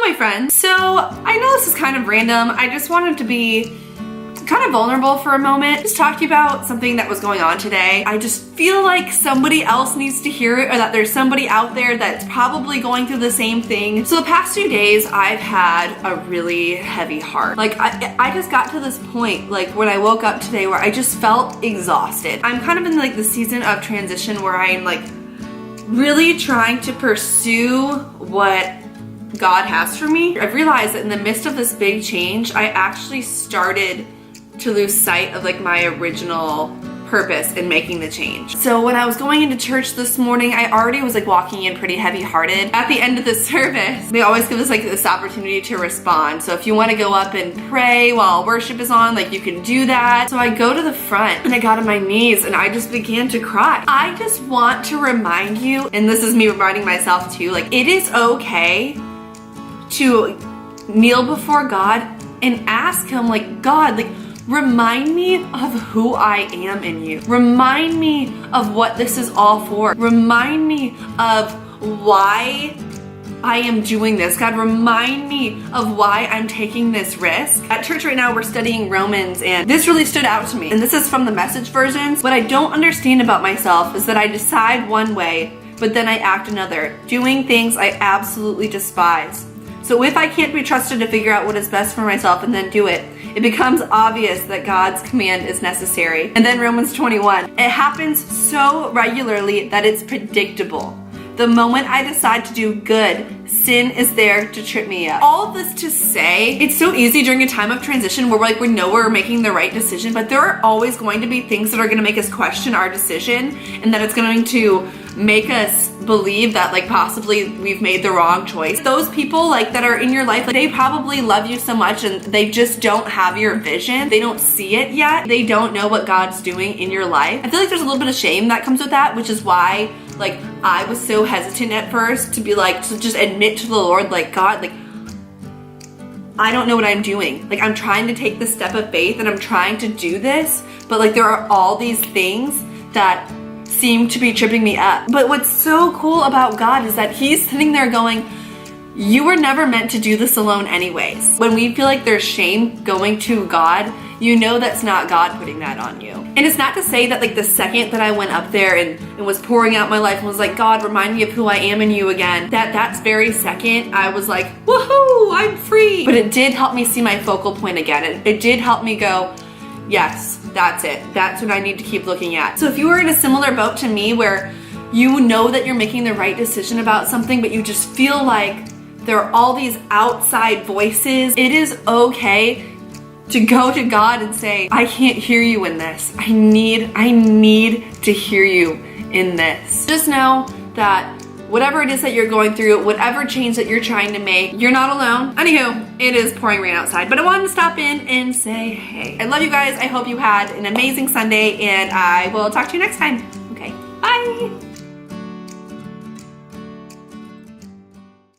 my friends. So I know this is kind of random. I just wanted to be kind of vulnerable for a moment. Just talk to you about something that was going on today. I just feel like somebody else needs to hear it, or that there's somebody out there that's probably going through the same thing. So the past 2 days I've had a really heavy heart. Like I just got to this point, like when I woke up today, where I just felt exhausted. I'm kind of in like the season of transition where I'm like really trying to pursue what God has for me. I've realized that in the midst of this big change, I actually started to lose sight of like my original purpose in making the change. So when I was going into church this morning, I already was like walking in pretty heavy-hearted. At the end of the service, they always give us like this opportunity to respond. So if you want to go up and pray while worship is on, like you can do that. So I go to the front and I got on my knees and I just began to cry. I just want to remind you, and this is me reminding myself too, like it is okay to kneel before God and ask Him, like, God, like, remind me of who I am in you. Remind me of what this is all for. Remind me of why I am doing this. God, remind me of why I'm taking this risk. At church right now, we're studying Romans, and this really stood out to me. And this is from the Message versions. What I don't understand about myself is that I decide one way, but then I act another, doing things I absolutely despise. So if I can't be trusted to figure out what is best for myself and then do it, it becomes obvious that God's command is necessary. And then Romans 21, it happens so regularly that it's predictable. The moment I decide to do good, sin is there to trip me up. All of this to say, it's so easy during a time of transition where we know we're making the right decision, but there are always going to be things that are going to make us question our decision, and that it's going to make us believe that like possibly we've made the wrong choice. Those people like that are in your life, like, they probably love you so much and they just don't have your vision. They don't see it yet. They don't know what God's doing in your life. I feel like there's a little bit of shame that comes with that, which is why like I was so hesitant at first to be like, to just admit to the Lord, like, God, like, I don't know what I'm doing. Like, I'm trying to take the step of faith and I'm trying to do this, but like there are all these things that seem to be tripping me up. But what's so cool about God is that He's sitting there going, you were never meant to do this alone anyways. When we feel like there's shame going to God, you know that's not God putting that on you. And it's not to say that like the second that I went up there and was pouring out my life and was like, God, remind me of who I am in you again, that's very second I was like, woohoo, I'm free. But it did help me see my focal point again. It did help me go, yes, that's it. That's what I need to keep looking at. So if you were in a similar boat to me where you know that you're making the right decision about something, but you just feel like there are all these outside voices, it is okay to go to God and say, I can't hear you in this. I need to hear you in this. Just know that whatever it is that you're going through, whatever change that you're trying to make, you're not alone. Anywho, it is pouring rain outside, but I wanted to stop in and say hey. I love you guys. I hope you had an amazing Sunday, and I will talk to you next time. Okay, bye.